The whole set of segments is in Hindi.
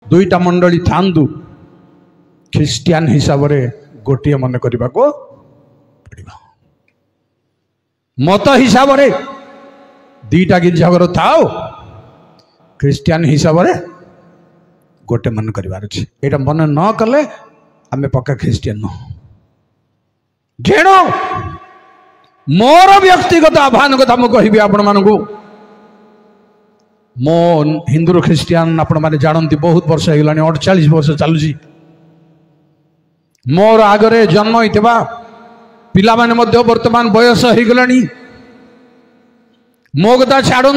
दुईटा मंडली थांदु ख्रिस्टियान हिसाब रे गोटे मन करने को पड़िबा। मत हिसाब रे दीटा गिरजाघर थाओ ख्रिस्टियान हिसाब रे गोटे मन करिवार अछि। एटा मन न कले आमे पक्का ख्रिस्टियान न। जेणो मोर व्यक्तिगत आह्वान कथा मु कहिबी आपण मानकू। मो हिंदू ख्रिस्टियान आपण माने जानती बहुत वर्ष हो गलानी 48 वर्ष चलुची। मोर आगरे जन्म होइतबा पिला माने मध्य वर्तमान बयस हो गलानी। मो कथा छाड़ो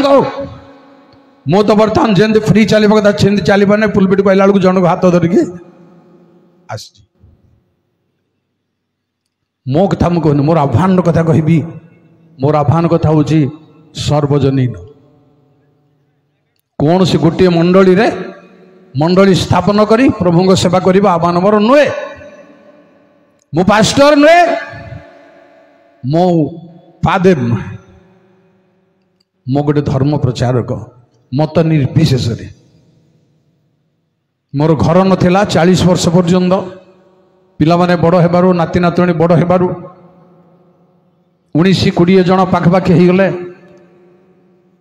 मो तो बर्तमान जेंति फ्री चलिबा कथा सेंति चलिबा नै। पुलपिट कहला बेलू जन हाथ धरिकी आसी मो कथा मु कहनी मोर आह्वान कथा कहबी। मोर आह्वान कथा हूँ सर्वजनीन। कौन से गोटे मंडली रे मंडली स्थापन करी प्रभु को सेवा करबा आह्वान मोर नुहे। मु पास्टर नुहे, मो फादर नुहे, मो गोटे धर्म प्रचारक मत निर्विशेष। मोर घर नथिला 40 वर्ष पर्यंत पिला माने बड़ हेबारु नाती नातुणी बड़ हेबारु 19-20 जन पाखपाखी हो गले।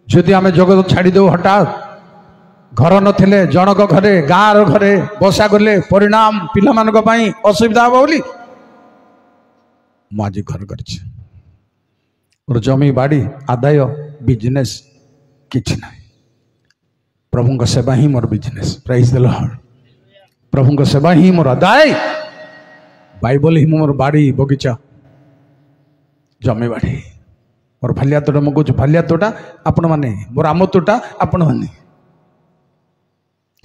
जदि आमे जगत छाड़ी दो हठात घर नथिले जनक घरे गाँव घरे बसा गले परिणाम पिला मानक पई असुविधा हो बोली आज घर कर जमी बाड़ी आदाय बिजनेस किछि ना। प्रभु का सेवा ही मोर बिजनेस। Praise the Lord. प्रभु का सेवा ही मोर आदाय। बाइबल ही मोर बाड़ी बगीचा जमी बाड़ी मोर फालिया तोटा मु कहूँ फालिया तोटा आपण माने मोर आम तोटा आपण माने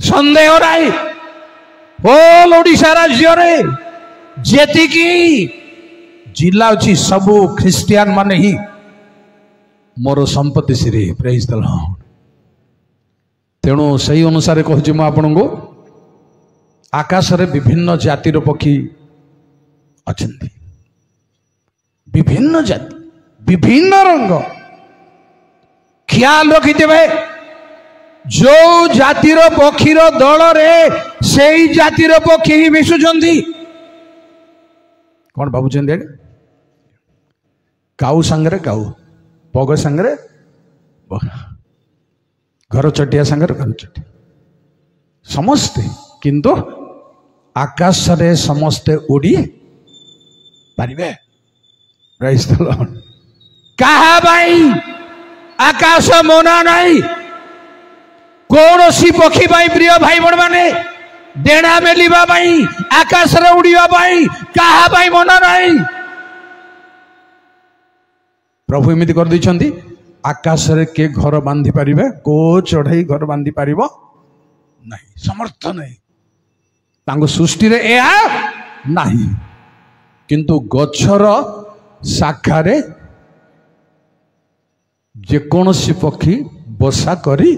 संदेह राय होल ओडिशा राज्य रे जेतिकी जिला अच्छी सबू ख्रिस्टियान माने ही मोर संपत्ति श्री। Praise the Lord. तेणु सही अनुसार कहूँ मु आपन को आकाश रे विभिन्न जातिर पक्षी अच्छी विभिन्न जाति विभिन्न रंग। ख्याल रखिथे जो जातिर पक्षीर दल रे से जातिर पक्षी ही मिशुचंदी। कौन भावुं काऊ सांगरे काऊ बग सांगरे बग घर चटिया सांगरे घर चटिया समस्ते किंतु आकाश रे समस्ते उड़ी पारिबे। Prize the Lord. कहा भाई आकाश मना नहीं कौन सी पक्षी भाई प्रिय भाई बड़ माने डेणा मेलिबा भाई आकाश रे उड़ीबा भाई कहा भाई मना नहीं। प्रभु एमिति कर दैछंती आकाश रे के घर बांधी पारिबे को चढ़ई घर बांधी पारिबो नहीं समर्थ नहीं तांको सृष्टि रे ए नहीं। किंतु गछर शाखा रे जेकोसी पक्षी बसा करी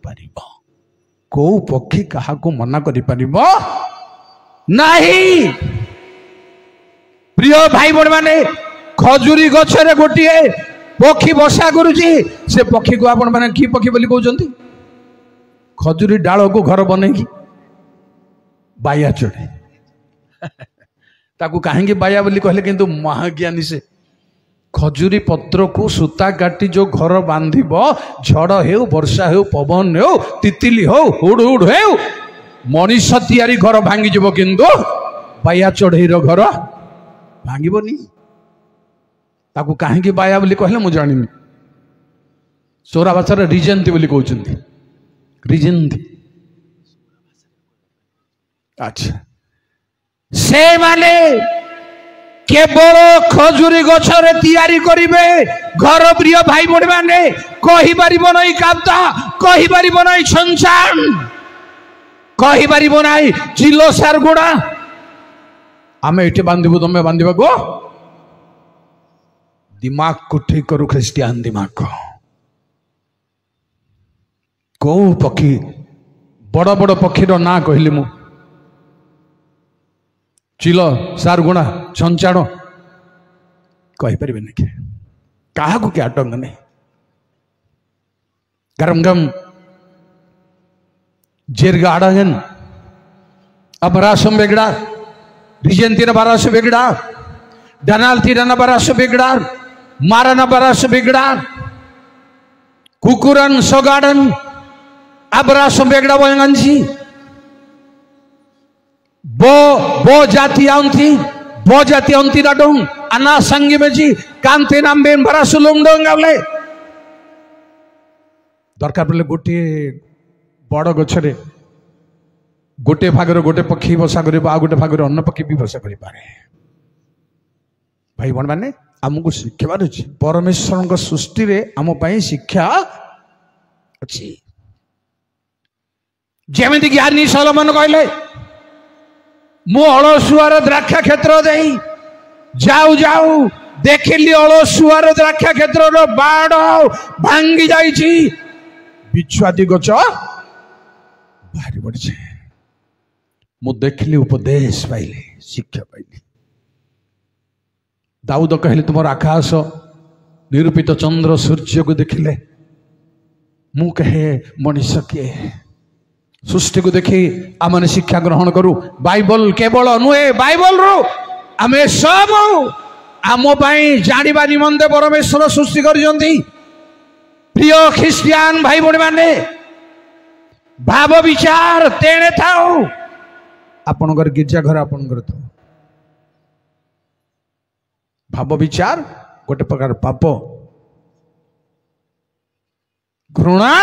पारिबो। को पक्षी कहा को मना करी पारिबो नहीं। प्रिय भाई बड़ माने खजुरी गछरे गोटिए पक्षी बसा करुची से पक्षी को आपण माने की पक्षी बोली कहउचंती खजुरी डाल को घर बनेकी बाया चढ़े ताकू कहीं बाया बोली कहले किंतु महाज्ञानी से खजुरी पत्र को सूता काटी जो घर बांधिब झड़ हेउ वर्षा हेउ पवन हेउ तितिली हो हुड़ हुड़ हेउ मनीष तैयारी घर भांगी जीव किंतु बाया चढ़ईर घर भांगबनी। ताकू कहीं बाया बोली कहले मु जानिनी सोरा भाषा रिजेंती बोली कहउचंती रिजेंती। अच्छा से माने केवल खजुरी गछरे तैयारी करिवे घर। प्रिय भाई बड़ माने कहि परिबो नै काप्ता कहि परिबो नै छंचान कहि परिबो नै चिलो सारगुडा आमे एटे बांधिबो तमे बांधिबा को दिमाग को ठीक करू ख्रिस्टियान दिमाग को पक्षी बड़ बड़ पक्षीर ना कहली मु चिल सारगुणा छंचाण कहीपर नहीं क्या क्या आटंक नहीं गरम गम Jirgadagan, Abarasam Begda, Rigentina Baras Begda, Danaltirana Baras Begda, Marana Baras Begda, Kukuran Sogadan, Abarasam Begda Wanganji, Bo Jati Anti Radong, Ana Sangimeji, Kante Namben Barasulum Dongale. दरकार पड़े गोटे बड़ गछरे गोटे भागर गोटे पक्षी बसा कर गोटे भागर अन्न पक्षी भी बसा कर भाई बहन मैंने आमको शिक्षार अच्छी परमेश्वर सृष्टि रे आम शिक्षा अच्छी जमी ज्ञानी सलोमन कहले मु अलसुआर द्राक्षा क्षेत्र दे जाऊ जाऊ देखिली अलसुआर द्राक्षा क्षेत्र बाड़ भांगी जाइछि बिछुआदी गच बाहरी पड़े मु देखली उपदेश पाइली शिक्षा पाइली दाऊद कहले तुम आकाश निरूपित चंद्र सूर्य को देखिले मु कहे मनुष्य किए सृष्टि को देखी आम शिक्षा ग्रहण करूँ बाइबल केवल नुहे बाइबल रू आम सब आम जाना निमंते परमेश्वर सृष्टि कर प्रिय ख्रिस्टियान भाई बहनी माने भाव विचार तेणे थाओ आपणकर गिरजा घर आपणकर था भाव विचार गोटे प्रकार पाप घृणा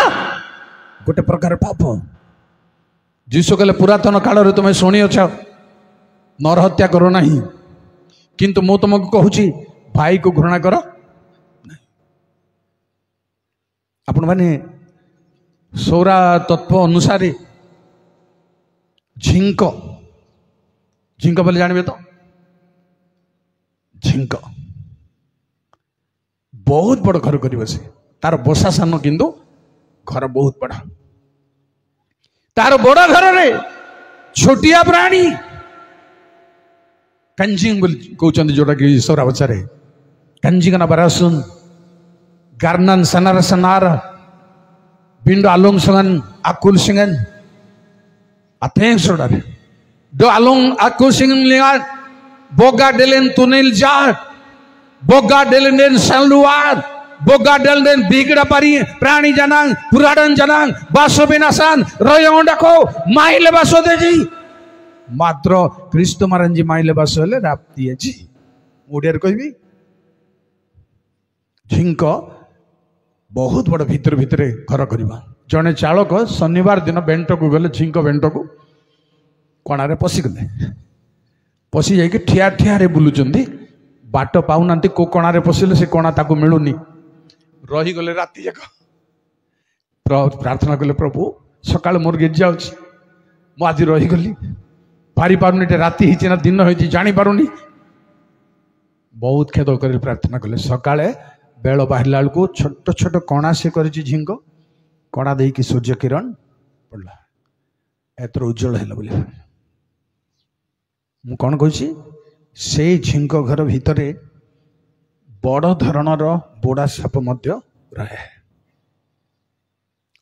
गोटे प्रकार पाप जीशु कहले पुरातन काल रे तुम शुणी अछ नर हत्या करो नहीं किंतु मु तुमको कहूची भाई को घृणा करो आपण माने सौरा तत्व अनुसार झिंक झिंक बोले जानबे तो झिंक बहुत बड़ घर कर बसे तार बसा सान किंतु घर बहुत बड़ा तार बड़ घर रे छोटिया प्राणी कंजिंग कहते जोटा कि सौरा बचारे कंजिंग ना बरासुन Garnan sanar bindo alung sangan akul singan ateng saudara do alung akul singan lihat boga delen tunel jat boga delen saluat boga delen bigda pari prani janang puradan janang baso binasan royong dako maile baso deji matro Kristo maranji maile baso le rapti aji ओडियर कहबी झिंक बहुत बड़ भितर भितर घर करवा जड़े चालक शनिवार दिन बेंट को गले झिंक बेंट को कणारे पशिगले पशि जाइए ठिया ठिया बुलूं बाट पाऊना को कणारे पशिले से कणा ताको मिलूनी रहीगले राति जाक प्रार्थना कले प्रभु सकाल मोर गिरजा मु आज रहीगली पारि पारुनी राति ना दिन हो जानी पारुनी बहुत खेद कर प्रार्थना कले सकाळे बेल बाहर को छोट छोट कणा से कर झिंक कणा दे कि सूर्य किरण पड़ा एतर उज्जवल है बोले मु कौन कही से झिंक घर भितर बड़ धरणर बोड़ा साप मध्य रहे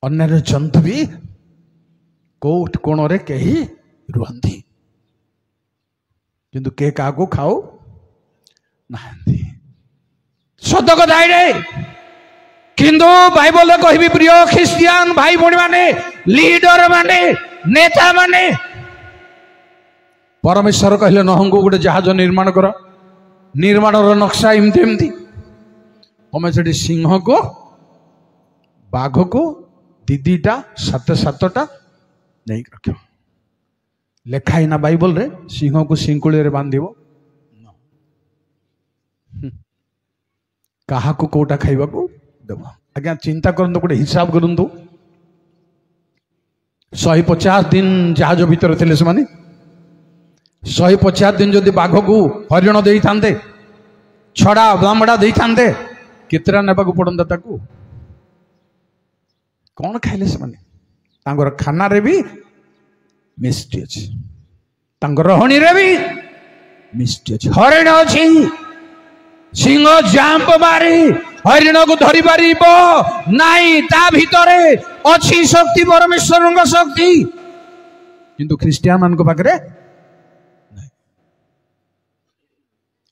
अन्य जंतु भी कोट कोण रे कहीं रुहंती किंतु के का को खाओ नांदी सत कथा किंतु बाइबल कहबी प्रिय ख्रिस्टियान भाई भणी माने लीडर माने नेता माने परमेश्वर कहले नहं को गोटे जहाज निर्माण कर निर्माण नक्शा एमती एमती तमें से सिंह को बाघ को दीदीटा सात सातटा नहीं रख लेखाई ना बाइबल रे सिंह को सिंकुली रे बांधिबो कहा को कोटा खाइबा को देव आज्ञा चिंता करंतु गोटे हिसाब करंतु 150 दिन जहाज भीतर थे से 150 दिन जदि बाघ को हरिण दे था छड़ा बामड़ा दे था केतरा नेबा को पड़ता ताकू कौन खाइले से खाना रे भी मिस्टी अच्छी रहणी रे भी मिस्टी अच्छी हरिण अच्छी सिंह जांप मारी हरिण को धरी पार नाई ता भितर अच्छी शक्ति परमेश्वर शक्ति किंतु ख्रीस्टियान मान पाखे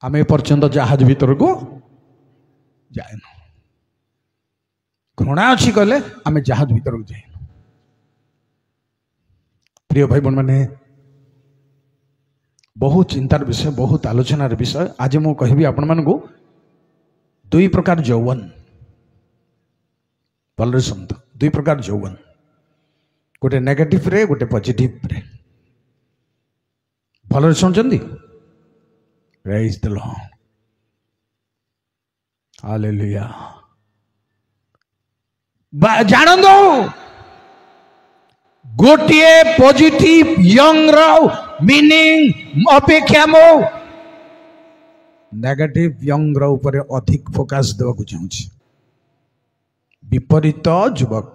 आम एपर्यंत जहाज भीतर को जाएन घृणा अच्छी कहले आम जहाज भीतर को जाएन। प्रिय भाई बहन मैंने बहुत चिंतार विषय बहुत आलोचनार विषय आज मु कहि आपण मानू दुई प्रकार यौवन भलरे सुनत दुई प्रकार यौवन गोटे नेगेटिव रे गोटे पॉजिटिव रे भलरे सुनचंदी प्रेज द लॉर्ड हालेलुया जान दो गोटे पॉजिटिव यंग रो मीनिंग अपेक्षा मो नेगेटिव यंग रो ऊपर अधिक फोकस देवा को चाहूँ विपरीत युवक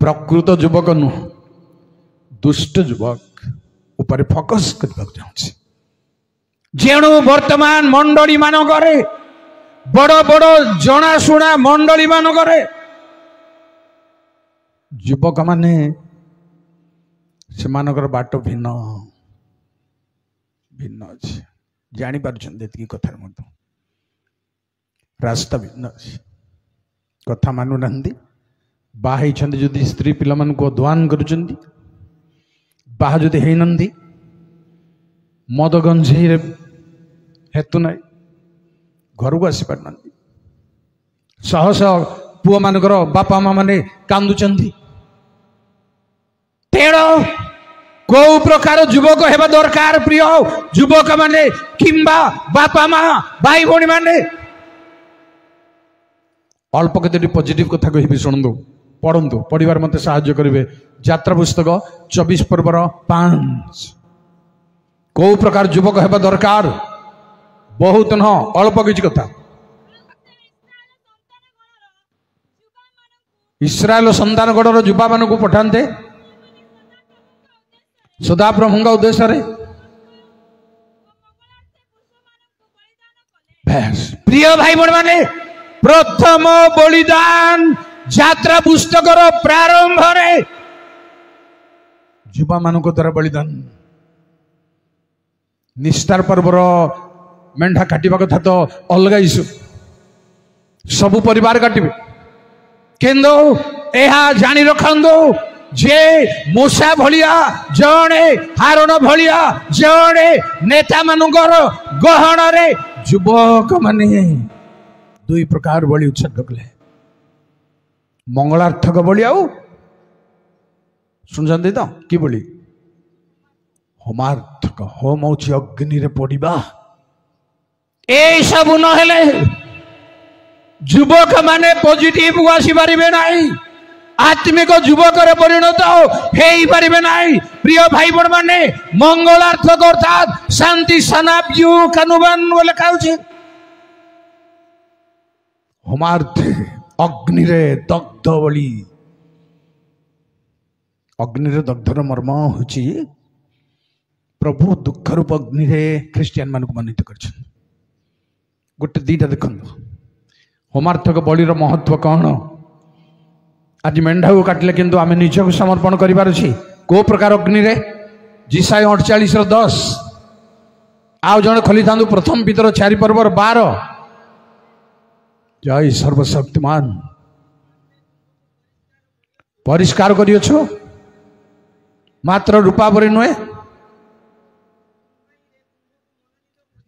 प्रकृत युवक नु दुष्ट युवक ऊपर फोकस करने को चाहूँ जेणु वर्तमान मंडली मान बड़ बड़ जनाशुना मंडली मान युवक माने से बाट भिन्न भिन्न अच्छे जानी पार्टी कथार मत रास्ता भिन्न अच्छे कथा मानु ना बाहर जदि स्त्री पिला मान को अध्वान कर बाहा जदि है नंदी मद गंजेई हेतु ना घर को आसी पार ना शह शह पुओ मानकर बापा माँ माने कांदुचंदी तेणु को प्रकार युवक हेबा दरकार प्रिय युवक माने किंबा बापा माँ भाई भौणी माने अल्प केतोटी पॉजिटिव कथा कहि शुणु पढ़ु पढ़िबार मते साहाय्य करिवे यात्रा पुस्तक 24 पर्वर 5 को प्रकार युवक हेबा दरकार बहुत न अल्प किछि कथा इस्राएल संतान गढ़ युवा मान को पठाते सदा प्रभु का उद्देश्य रे प्रिय भाई बहन माने प्रथम बलिदान यात्रा पुस्तक प्रारंभ रे युवा मान द्वारा बलिदान निस्तार पर्वर मेंढा काटिबा कथा तो अलग इशू सबु परिवार काटिबे किंतु यह जानी रखंदो जे मूसा भलिया जणे हारण भलिया जणे नेता मानकर गहन रे युवक माने दुई प्रकार बलि उत्सर्ग कले मंगलार्थक बलि आउ सुनजंदी तो कि बलि होमार्थक होम होची अग्नि रे पड़िबा ए सब न हेले युवक माने पॉजिटिव को आसी पारिबे नाही आत्मिक युवक रे परिणत हेई पारिबे नाही प्रिय भाई बहन माने मंगलार्थक अर्थात शांति सनाब्जु कानुबान बोले खाउछि होमार्थ अग्नि रे दग्ध बलि अग्नि रे दग्धर मर्म होछि प्रभु दुख रूप अग्नि रे ख्रिस्टियन मान को मनित करछन गोटे दीटा देखंतु होमार्थक बलिर महत्व कौन आज मेंढा को काटिले किंतु आम निज को समर्पण करिबार छी को प्रकार अग्नि रे जिसाय 48:10 आउ जण खोली थांदु प्रथम पितर 4 पर्वर 12 जय सर्वशक्तिमान परिष्कार करियो मात्र रूपा परि नुहे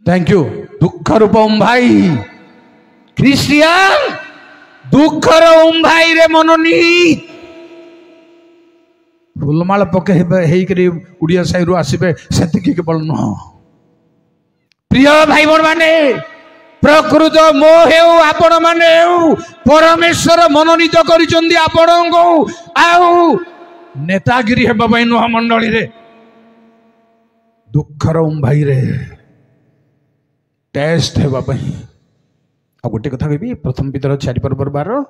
थैंक यू दुख रूप भाई ख्रिस्टियन दुखर उम्भाई रे मनोनीत फुलमाल पके हेकरी उड़िया साई रु आसबे सेतिकी केवल नुह प्रिय भाई बहन माने प्रकृत मो हेउ आपण माने हेउ परमेश्वर मनोनीत करिसंदी आपण को आउ नेतागिरी हेबा पई नुह मंडली रे दुखर उम्भाई रे टेस्ट हेबा पई आ गोटे कथा कहबी प्रथम पितर 4 पर्वर 12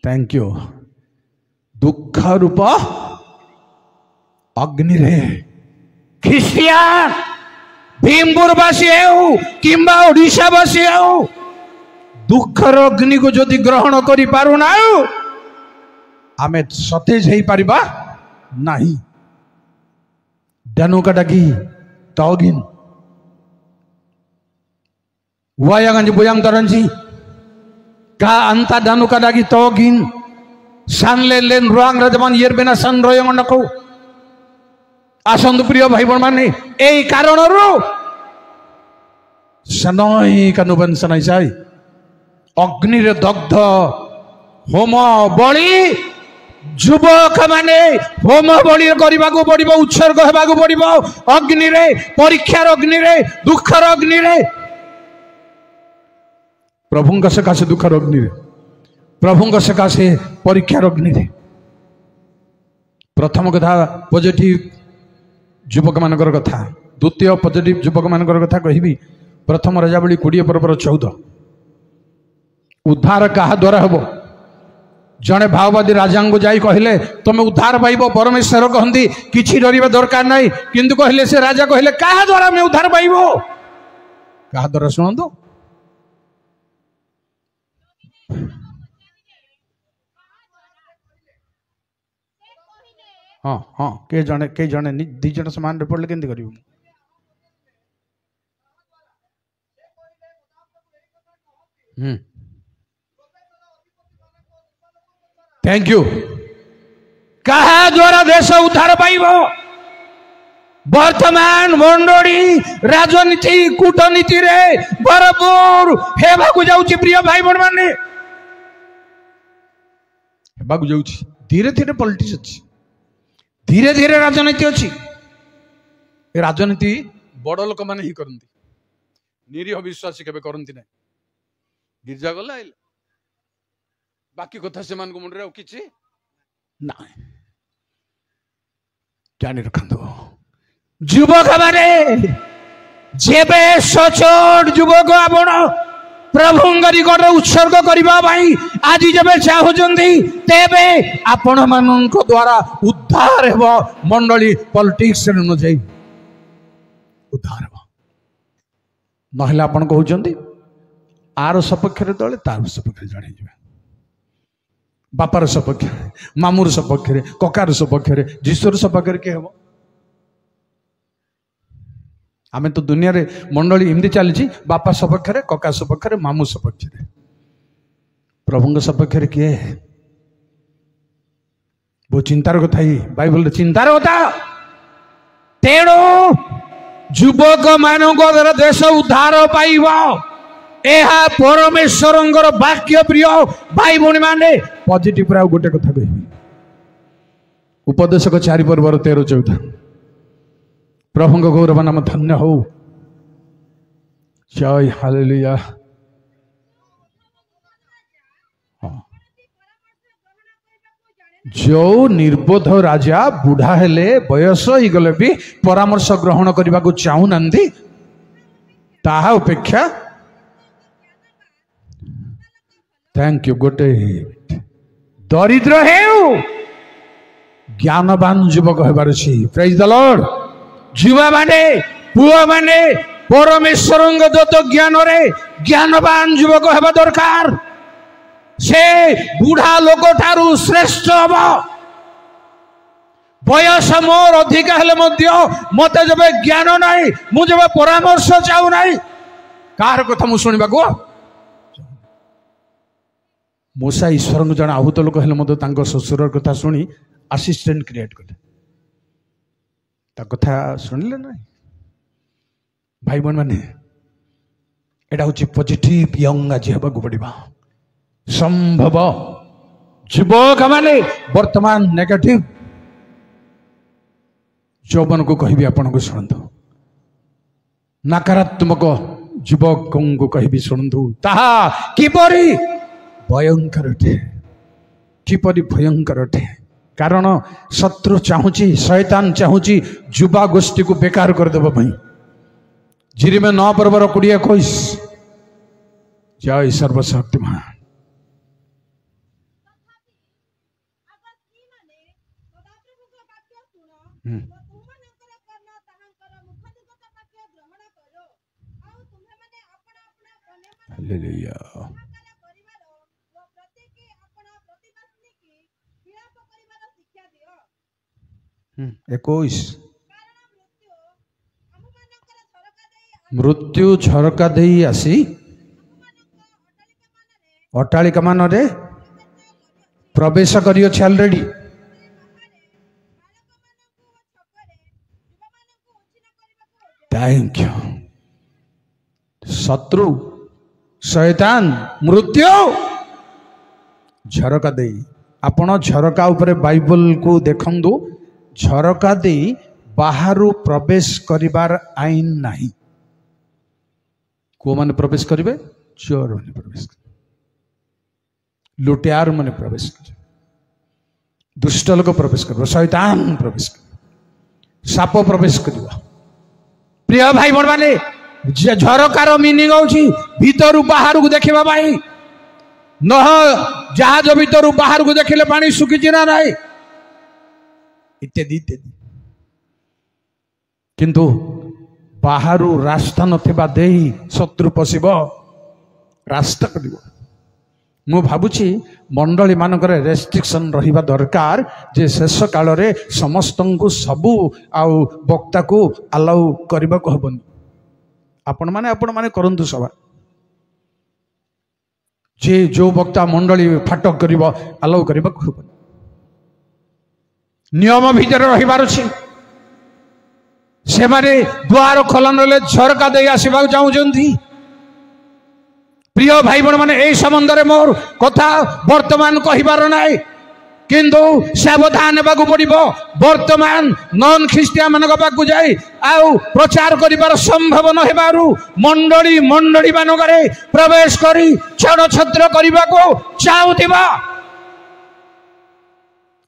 थैंक यू दुख रूप अग्नि रे ख्रिस्टियान भीमपुरवासी हो किंबा ओडिशावासी हो दुखर अग्नि को जदि ग्रहण करि पारुना आमे सतेज हेई परिबा नहीं। दानुका डाकी तगिन वायांगंज बुयांग तरंजी का अंता दानुका डाकी तगिन सानले लेन रुआंग राजमान येर बेना सन रोयंग नको आसंत प्रिय भाई बहन माने एई कारण रो सनई कानुबन सनई साई अग्नि रे दग्ध होम बलि युवक माने होम बलि करबा को पड़िबो उत्सर्ग हेबा को पड़िबो अग्नि रे परीक्षार अग्नि रे दुखर अग्नि रे प्रभुंक सकाशे दुखर अग्नि रे प्रभुंक सकाशे परीक्षार अग्नि रे। प्रथम कथा पॉजिटिव युवक मानकर कथा द्वितीय पॉजिटिव युवक मानकर कथा कहबी प्रथम राजावली 20 पर्वर 14 उद्धार कहा द्वारा हबो जड़े भाववादी राजा को जाई कहले तुम उद्धार पाइब परमेश्वर कहती किसी डरवा दरकार नहीं किंतु कहले से राजा कहले कहा द्वारा मैं उद्धार पाइब कहा द्वारा शुणु हाँ हाँ के जने दी जन समान पड़े केमती कर थैंक यू कहा द्वारा देश उद्धार पाइब वर्तमान मंडली राजनीति कूटनीति रे भरपूर हेबाकु जाउची प्रिय भाई बहन माने हेबाकु जाउची धीरे धीरे पॉलिटिक्स अच्छी धीरे धीरे राजनीति अच्छी राजनीति बड़ लोक माने ही करती निरीह विश्वासी केबे करती ना गिरजा गला बाकी कथा से मान को मुंडरे किछि ना जानि रखंदो युवक माने जेबे सचोट युवक आपण प्रभुंग निकट उत्सर्ग करबा भाई आज जेबे चाहुचंदी तेबे आपण मानक द्वारा उद्धार हेबो मंडली पॉलिटिक्स न जाई उद्धार हेबो नहले आपण कहउचंदी आर सपक्ष रे दले तार सपक्ष रे जानि जेबे बापार सपक्ष मामूर सपक्ष ककार सपक्ष जीशुर सपक्ष किए हम आम तो दुनिया रे मंडली एमती चली बापा सपक्ष कका सपक्ष मामू सपक्ष प्रभु सपक्ष किए वो चिंतार कथा ही बाइबल चिंतार कथा तेणु युवक मान देश उद्धार पाइब यह परमेश्वर वाक्य प्रिय भाई भौणी माने पॉजिटिव राव गोटे कथा कहि उपदेशक 4 पर्वर 13 14 प्रभु गौरव नाम धन्य हो जय हालेलुया। जो निर्बोध राजा बुढ़ा हेले बयस ही गले भी परामर्श ग्रहण करने को चाहू ना ताहा अपेक्षा थैंक यू गोटे दरिद्र है ज्ञानवान युवक होबार अछि प्रेज द लॉर्ड युवा माने पुआ माने परमेश्वर दत्त ज्ञान रे ज्ञानवान युवक हेबा दरकार से बुढ़ा लोक ठारू श्रेष्ठ हबा बयस मोर अधिक हेले मध्य मते जबे ज्ञान नाही मु जबे परामर्श चाहू नाही कार कथा मु सुनिबा को मूसा ईश्वर को जन आहूत लोक हेल्ले शशुर कथा शुणी असिस्टेंट क्रिएट कले कथा शुणिले ना भाई बहन मैंने एटा हूँ पॉजिटिव यंग आज हवा पड़ा संभव युवक माने वर्तमान नेगेटिव यौवन को कहबी आपण को शुणु नकारात्मक युवक को कहबी शुणु ताहा किपरि भयंकर अटे किपरि भयंकर अटे कारण शत्रु चाहूची शैतान चाहूची युवा गोष्ठी को बेकार करदेव जिरी में 9 पर्वर 20-21 जय सर्वशक्तिमान हालेलुया। 21 मृत्यु झरका दे आसी अट्टालिका मान प्रवेश करी ऑलरेडी। Thank you. शत्रु शैतान मृत्यु झरका दे आपण झरका उपरे बाइबल को देखंदु झरका दे बाहर प्रवेश करिबार आईन नहीं। को माने प्रवेश करिवे? चोर माने प्रवेश करिवे, लुटियार माने प्रवेश करिवे, दुष्ट लोक प्रवेश करिवे, शैतान प्रवेश करिवे, साप प्रवेश करिवे। प्रिय भाई बड़ माने झरकार मीनिंग होची भीतर बाहर को देखिबा भाई न जहाज भीतर बाहर को देखिले पानी सुखी ना नहीं इत्यादि इत्यादि। किंतु बाहर रास्ता नथिबा देही शत्रु पशिब रास्ता कर। मु भाबुची मंडली मानकर रेस्ट्रिक्शन रहिबा दरकार जे शेष काल रे समस्त को सबू आउ वक्ता को अलाउ करबा को हबनी। आपण माने करंतु सभा जे जो वक्ता मंडली फाटक करिबो अलाउ करबा को हबनी। नियम भीतर रहिबार अछि। से माने द्वार खोला नले झरका दे आसीबा चाहूचंती। प्रिय भाई बण माने ए संबंध मोर कथा वर्तमान कहिबार नाई किंतु सावधान हेबाकू पड़िबो। वर्तमान नॉन ख्रिस्टियन मानक पाकू जाई आउ प्रचार करिबार संभव न हेबारु मंडली मंडली मानकरे प्रवेश करी छड़ छत्र करिबाकू चाहुथिबा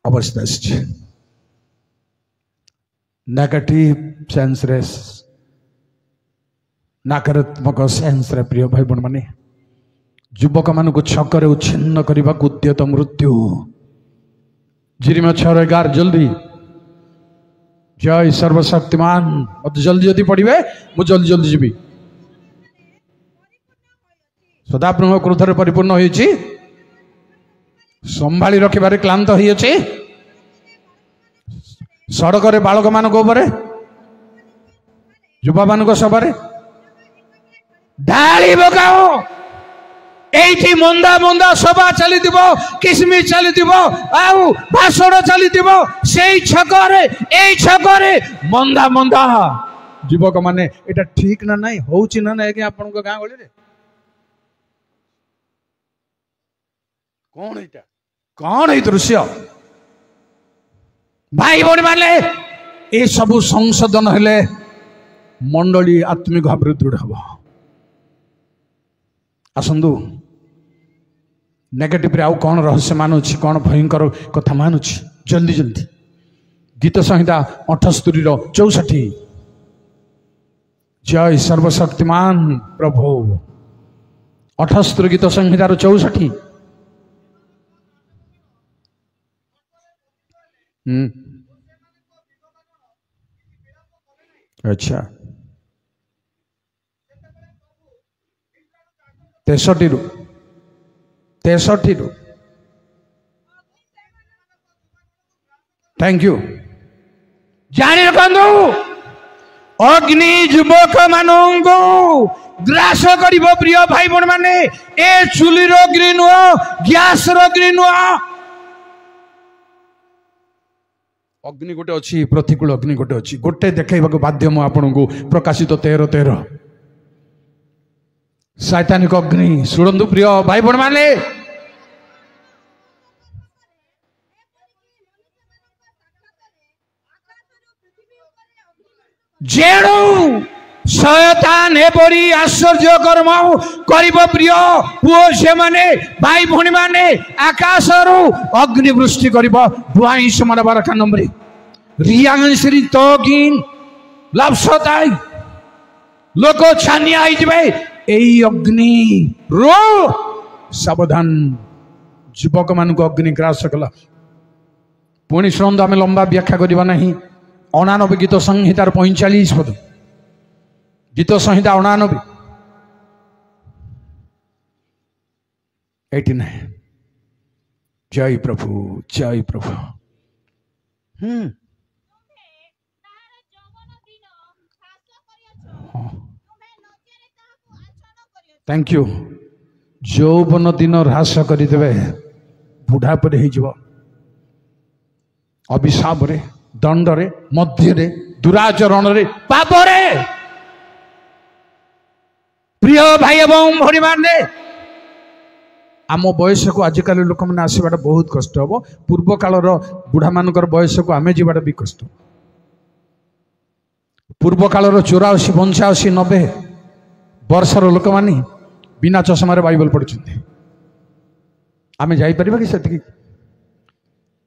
अवस्था अछि। नेगेटिव सेंस रे नकारात्मक सेंस रे प्रिय भाई बण माने युवक मान को छकरे उच्छिन्न करने को उद्यत मृत्यु। जिरिमा 6:11 जल्दी। जय सर्वशक्तिमान मत जल्दी जल्दी पढ़े मु जल्दी जल्दी जीवी। सदा प्रभु क्रोधरे परिपूर्ण होइछि संभाली रखिबारे क्लांत होइछि। सड़क रे बालक मान युवा मान सभारे ढाली पकाओ। एठी मंदा मंदा सभा चली किसमिस चली आउ भाषण चली छकरे मंदा मंदा युवक माने एटा ठीक ना नहीं होउछि ना नहीं आपन को गां गली रे कौन है दृश्य भाई भौणी माने ए सबु संशोधन हेले मंडली आत्मिक भाव दृढ़ हम। आसंदु नेगेटिव रे आउ कौन रहस्य मानुछि कौन भयंकर कथा मानुछि जल्दी जल्दी। गीत संहिता 78:64 जय सर्वशक्तिमान प्रभु। 78 गीत संहिता 64। अच्छा 63 थैंक यू। जानी रखंदु अग्नि युवक मानंगो ग्रास करिवो। प्रिय भाई बण माने ए चुली रो अग्नि नुआ गैस रो अग्नि नुआ अग्नि गोटे अच्छी प्रतिकूल अग्नि गोटे अच्छी गोटे देखा बाध्य मु आपन को प्रकाशित 13:13 शैतानिक अग्नि। शुणु प्रिय भाई बण माने जेणु शयतान एपरी आश्चर्य कर्म करिब। प्रिय पुओ से माने भाई भौणी माने आकाशरु अग्नि वृष्टि करिब। दुआई समान 12 नंबर रियांश्री तोगिन लाभसताई लोक छानिया आई जबे एई अग्नि रो सावधान युवक मान को अग्नि ग्रास कला। पुणी शुणु आम लंबा व्याख्या करवा नहीं 99 गीत संहितार 45 पद गीत संहिता 99 89 जय प्रभु जय प्रभु। Thank you. यौवन दिन ह्रास करदेवे बुढ़ा पर अभिशाप रे दंड रे मध्य रे दुराचरण रे पाप रे। प्रिय भाई एवं भरी माने आम बयस को आजिकल लोक मैंने आसवाटा बहुत कष्ट हम। पूर्व कालर बुढ़ा मान बयस को आम जावाटा भी कष्ट। पूर्व कालर 84 85 90 वर्षर लोक मानी बिना चश्मार बाइबल पढ़ुं। आम जापर कि से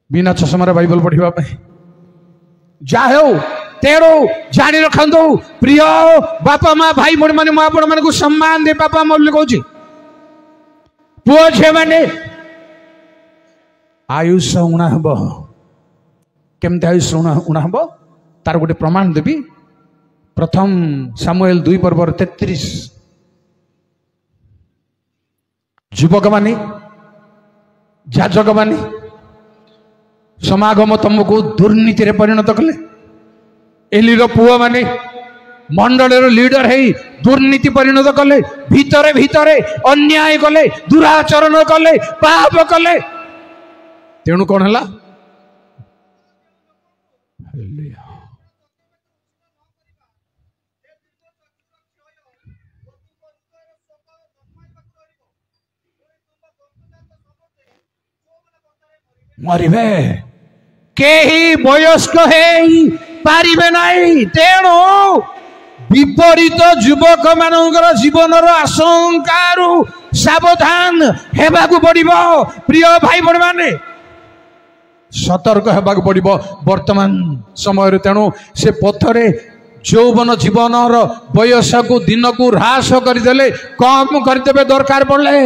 बिना चश्मार बाइबल पढ़ा जा तेणु जानी रखु प्रिय बापा माँ भाई भाई मैंने आपण मान सम्मान दे बापा मोल कहूँ पुओ झे मैंने आयुष उणा हम केमती आयुष उणा हम तार गोटे प्रमाण देवी। प्रथम सामुएल 2 पर्व 33 युवक मानी जाजक मानी समागम तमको दुर्नीति परिणत कले। एलीर पुओ माने मंडल लीडर है दुर्नीति परिणत कले। भितरे भितरे अन्याय कले दुराचरण कले पाप कले। तेणु कौन है मरबे केही वयस्क है पारिबे नहीं। तेणु विपरीत युवक मानकर जीवनर आशंकारु सावधान हेबाकु पड़िबो। प्रिय भाई बड़ माने सतर्क हेबाकु पड़िबो वर्तमान समय। तेणु से पथरे यौवन जीवनर बयस को दिन को ह्रास करदेले कम करदेबे दरकार पड़े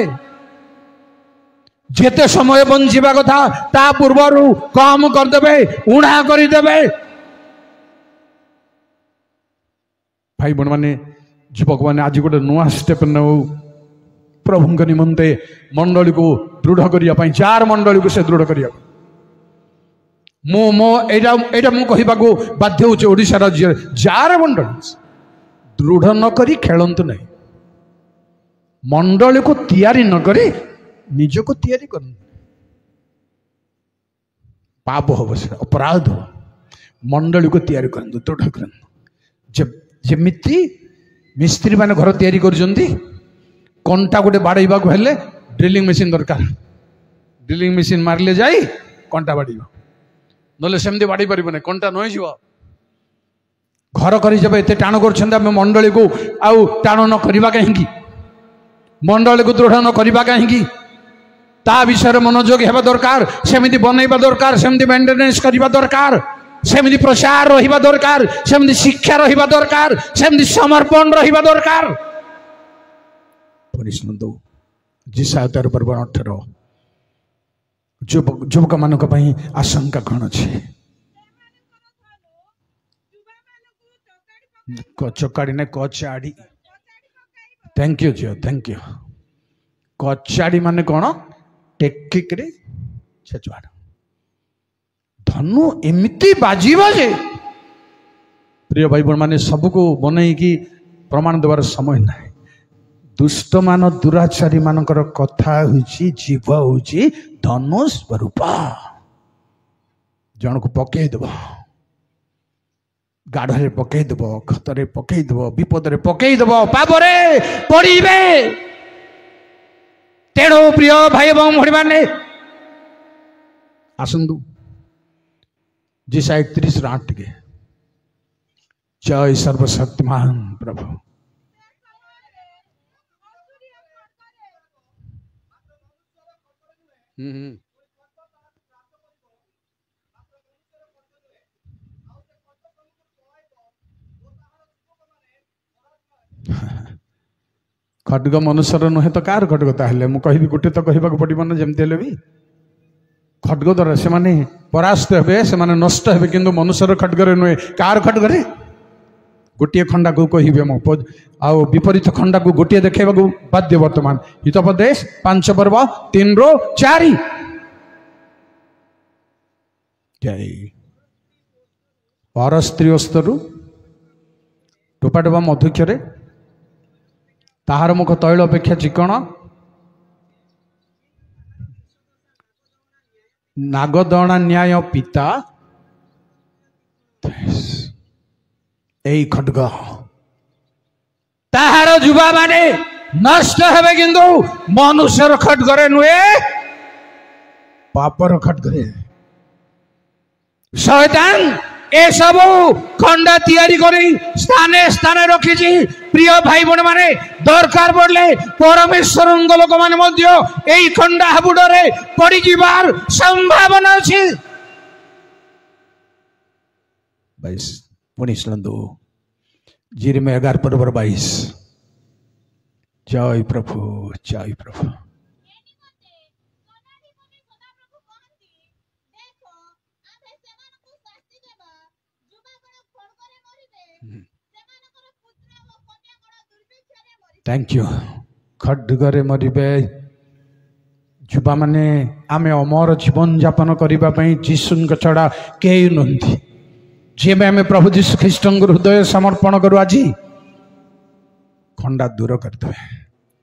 जेते समय बंचिबा कथा ता पूर्वरु कम करदेबे उणा करदेबे। भाई बण माने युवक मैंने आज गोटे नुआ स्टेप नौ प्रभु निमंते मंडली को दृढ़ करने जार मंडली को से दृढ़ करने को बाध्य होशार राज्य जार मंडली दृढ़ नक खेलतु नहीं। मंडली को तैयारी नक निज को तैयारी कर पाप हम से अपराध हो। मंडली को तैयारी करंतु दृढ़ करंतु। जमिति मिस्त्री माने घर तैयारी करुचंती कंटा गोटे बाड़ाइबा को हेले ड्रिलिंग मशीन दरकार। ड्रिलिंग मशीन मारले जाई कंटा बाड़ीबो नले सेमती बाड़ी परिबो नै कंटा नई जीवो। घर करी जब एते टाण करछंदा हम मंडली को आउ टाण न करिबा काहेकि मंडली को दृढ़ न करिबा काहेकि ता विषय मनोयोग हेबा दरकार। सेमती बनैबा दरकार सेमती मेंटेनेंस करिबा दरकार सेमती प्रचार रहिबा दरकार सेमती शिक्षा रहिबा दरकार सेमती समर्पण रहिबा दरकार। परिस्मंदो जिसा 18 युवक मानक पई आशंका कौन अच्छे चकाड़ी ने कचाड़ी। थैंक यू जियो थैंक यू। कचाड़ी माने कौन टेकिक रे छेचवाड़ धनु एमती बाजीबा जे प्रिय भाई बहन माने सबको बनई की प्रमाण देवार समय ना। दुष्ट मान दुराचारी मानकर कथा हुची जीव हुची धनु स्वरूप। जन को पकई देव गाढ़े पकई देव खतरे पकई देव विपद रे पकई देव पापरे पड़िबे। तेणु प्रिय भाई एवं भणी माने आसंतु जिसा 31:8 के जय सर्वशक्तिमान प्रभु। खड्ग मनुष्यर नुहे तो कार खड्ग ताहले मु कहबी गोटे तो कहबा पड़िबो ना जेमते हेले भी खड्ग द्वारा से माने परास्त हे से नष्ट हे किंतु मनुष्यर खड्गरे नुहे कार खड्गरे गोटे खंडा को कहे मो आउ विपरीत खंडा को गोटे देखा बाध्य वर्तमान हितोपदेश 5 पर्व 3 ରୁ 4 पर स्त्री स्तरु टोपा टोपा मधुक्षरे ताहार मुख तैल अपेक्षा चिकण नागदणा न्याय पिता यही खड्ग ताहार जुबा माने नष्ट हेबे किंतु मनुष्यर खड्गरे नुहे पापर खड्गरे शैतान ए सब खंडा तैयारी करी स्थाने स्थाने रखी प्रिय भाई बण माने दरकार पड़ले परमेश्वर लोक माने मध्य एई खंडा हाबुडरे पड़ी जीवार संभावना अछि 22 पुणी सुनंदु जिरमिया 11 पर्व 22 जय प्रभु जय प्रभु थैंक यू खड्गरे मरिबे युवा माने आमे अमर जीवन यापन करने जीशु छड़ा कई नुहति जी आम प्रभु जीशु ख्रीष्ट हृदय समर्पण करू आज खंडा दूर करदे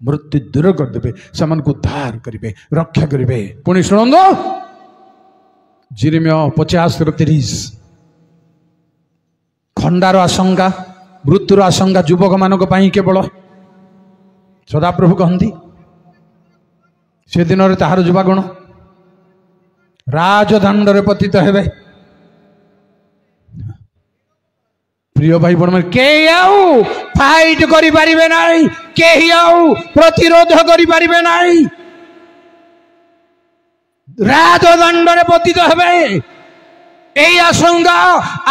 मृत्यु दूर करदे से उद्धार करेंगे रक्षा करेंगे पुणी शुणु जिरमिया 50:30 खंडार आशंका मृत्युर आशंका युवक मान केवल सदाप्रभु कहती से दिन में ताहार युवागण राजदंड पतित हेबे प्रिय भाई बण के फाइट करि परिबे नाही के प्रतिरोध करि परिबे नाही राजदंड पतित हेबे एई आशंका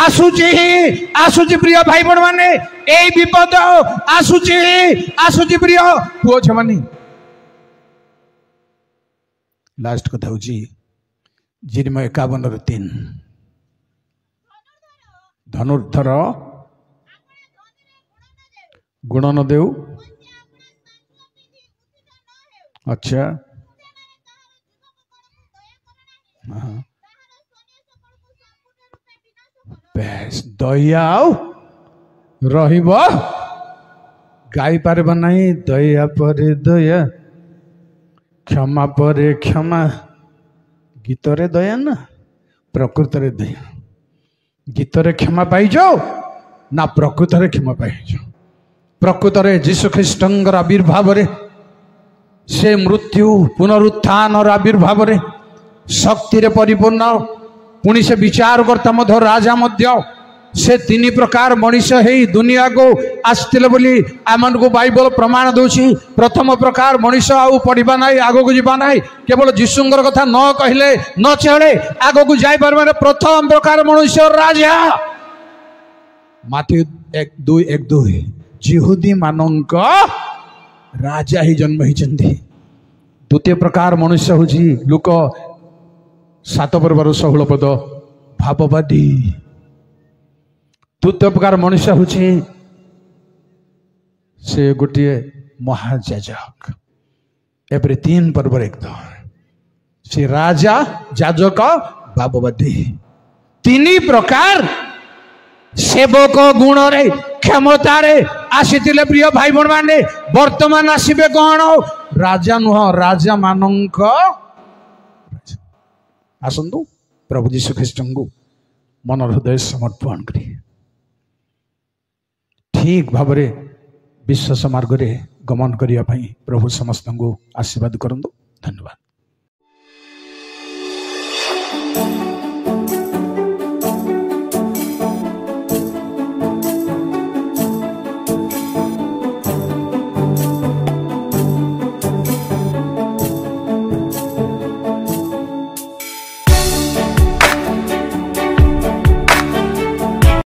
आसुची प्रिय भाई बण माने एई विपद आसुची प्रिय पुओ छमानी लास्ट कथा होची जिरमिया 51:3 धनुर्धर गुण न देऊ अच्छा दया रहिब गाई पारब नहीं दया पर दया क्षमा पर क्षमा गीतरे दया ना प्रकृत रे दया गीतरे क्षमा पाई जाओ ना प्रकृत रे क्षमा पाई जाओ प्रकृत रे जीशु ख्रीष्टंकर आविर्भाव रे से मृत्यु पुनरुत्थान और आविर्भाव रे शक्ति रे परिपूर्ण पुणी से विचार करता मध्य राजा मध्य से 3 प्रकार मनीष है दुनिया को आसते बोली आम को बाइबल प्रमाण दूसरी प्रथम प्रकार मनीष आउ पढ़ा ना आग को जाना ना केवल जीशुंकर कथा न कहले न चले आग को जापर प्रथम प्रकार मनुष्य राजा माथ्यू 1:2 जिहुदी मानक राजा ही जन्म होती द्वितीय प्रकार मनुष्य हूँ लोक 7 पर्वर 16 पद भाववादी तृतीय प्रकार मनुष्य हूँ से गोटे महाजाजक एपरे 3 पर्व 1 से राजा जाजक भाववादी 3 प्रकार सेवक गुण रे क्षमता रे आसीतिले प्रिय भाई बण माने वर्तमान आसीबे कौन राजा नुह राजा मानक आसंतु प्रभु जीशु ख्रीष्ट को मन हृदय समर्पण करी ठीक भाव विश्वास मार्ग रे गमन करने प्रभु समस्त को आशीर्वाद करंतु धन्यवाद।